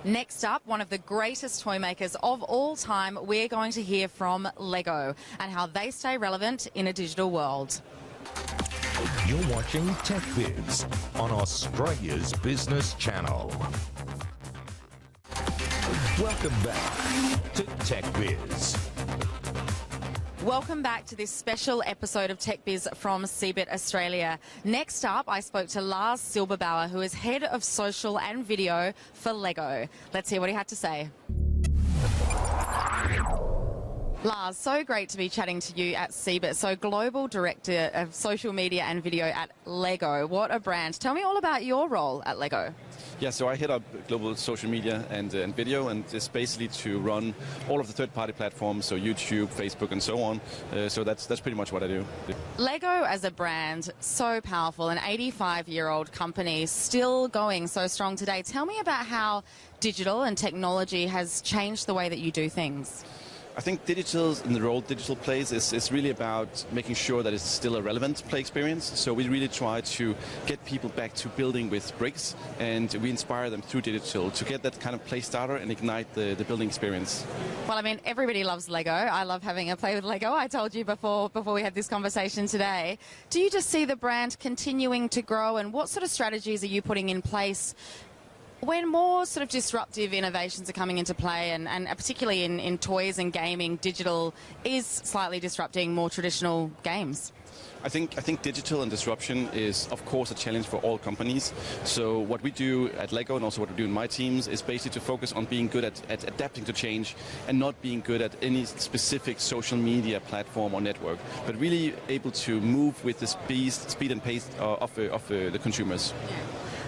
Next up, one of the greatest toy makers of all time, we're going to hear from Lego and how they stay relevant in a digital world. You're watching Tech Biz on Australia's Business Channel. Welcome back to Tech Biz. Welcome back to this special episode of Tech Biz from CeBIT Australia. Next up, I spoke to Lars Silberbauer, who is Head of Social and Video for Lego. Let's hear what he had to say. Lars, so great to be chatting to you at CeBIT. So, Global Director of Social Media and Video at Lego. What a brand. Tell me all about your role at Lego. Yeah, so I head up global social media and video, and it's basically to run all of the third-party platforms, so YouTube, Facebook, and so on. So that's pretty much what I do. Lego as a brand, so powerful, an 85-year-old company, still going so strong today. Tell me about how digital and technology has changed the way that you do things. I think digital and the role digital plays is really about making sure that it's still a relevant play experience. So we really try to get people back to building with bricks, and we inspire them through digital to get that kind of play starter and ignite the building experience. Well, I mean, everybody loves Lego. I love having a play with Lego. I told you before we had this conversation today. Do you just see the brand continuing to grow, and what sort of strategies are you putting in place when more sort of disruptive innovations are coming into play, and particularly in toys and gaming, digital is slightly disrupting more traditional games? I think digital and disruption is, of course, a challenge for all companies. So what we do at Lego, and also what we do in my teams, is basically to focus on being good at adapting to change and not being good at any specific social media platform or network, but really able to move with the speed and pace of the consumers.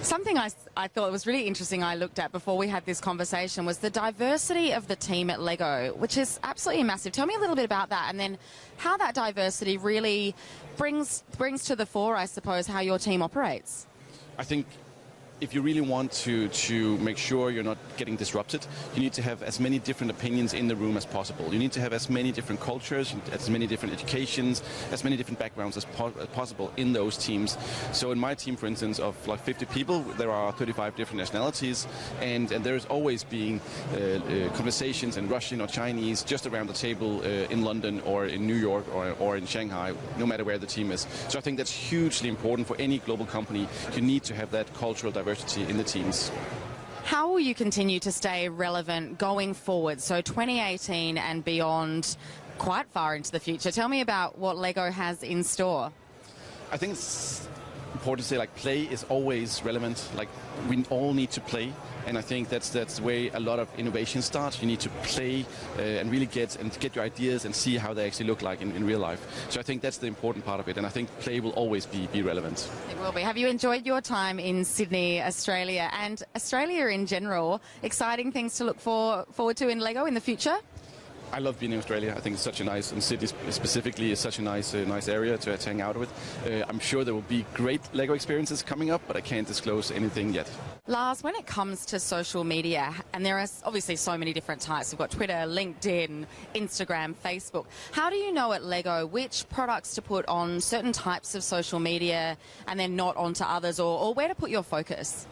Something I thought was really interesting I looked at before we had this conversation was the diversity of the team at Lego, which is absolutely massive. Tell me a little bit about that, and then how that diversity really brings to the fore, I suppose, how your team operates. I think if you really want to make sure you're not getting disrupted, you need to have as many different opinions in the room as possible. You need to have as many different cultures, as many different educations, as many different backgrounds as possible in those teams. So in my team, for instance, of like 50 people, there are 35 different nationalities, and there is always being conversations in Russian or Chinese just around the table in London or in New York or in Shanghai, no matter where the team is. So I think that's hugely important for any global company. You need to have that cultural diversity in the teams. How will you continue to stay relevant going forward? So 2018 and beyond, quite far into the future. Tell me about what Lego has in store. I think it's important to say, like, play is always relevant. Like, we all need to play, and I think that's the way a lot of innovation starts. You need to play and really get your ideas and see how they actually look like in real life. So I think that's the important part of it, and I think play will always be relevant. It will be. Have you enjoyed your time in Sydney, Australia, and Australia in general? Exciting things to look forward to in Lego in the future? I love being in Australia. I think it's such a nice, and Sydney specifically is such a nice area to hang out with. I'm sure there will be great Lego experiences coming up, but I can't disclose anything yet. Lars, when it comes to social media, and there are obviously so many different types, we've got Twitter, LinkedIn, Instagram, Facebook. How do you know at Lego which products to put on certain types of social media and then not onto others, or where to put your focus?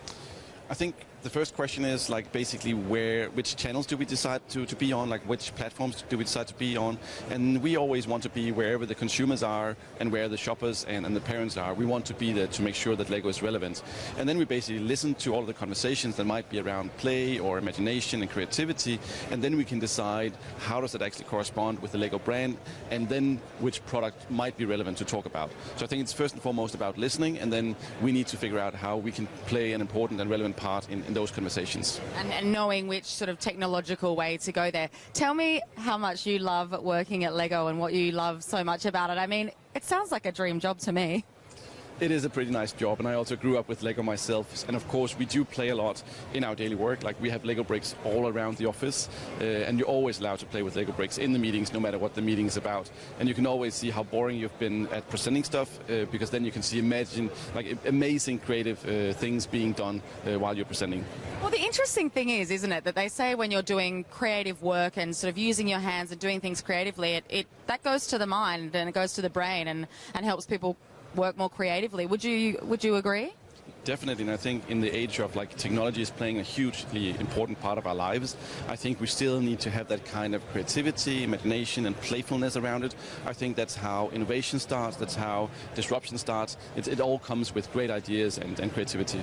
I think the first question is, like, basically which channels do we decide to be on, like which platforms do we decide to be on, and we always want to be wherever the consumers are and where the shoppers and the parents are. We want to be there to make sure that Lego is relevant, and then we basically listen to all of the conversations that might be around play or imagination and creativity, and then we can decide how does that actually correspond with the Lego brand, and then which product might be relevant to talk about. So I think it's first and foremost about listening, and then we need to figure out how we can play an important and relevant part in those conversations. And knowing which sort of technological way to go there. Tell me how much you love working at Lego and what you love so much about it. I mean, it sounds like a dream job to me. It is a pretty nice job, and I also grew up with Lego myself, and of course we do play a lot in our daily work. Like, we have Lego bricks all around the office, and you're always allowed to play with Lego bricks in the meetings, no matter what the meeting is about. And you can always see how boring you've been at presenting stuff, because then you can see amazing creative things being done while you're presenting. Well, the interesting thing is, isn't it, that they say when you're doing creative work and sort of using your hands and doing things creatively, that goes to the mind and it goes to the brain and helps people work more creatively. Would you agree? Definitely, and I think in the age of like technology is playing a hugely important part of our lives, I think we still need to have that kind of creativity, imagination and playfulness around it. I think that's how innovation starts, that's how disruption starts. It all comes with great ideas and creativity.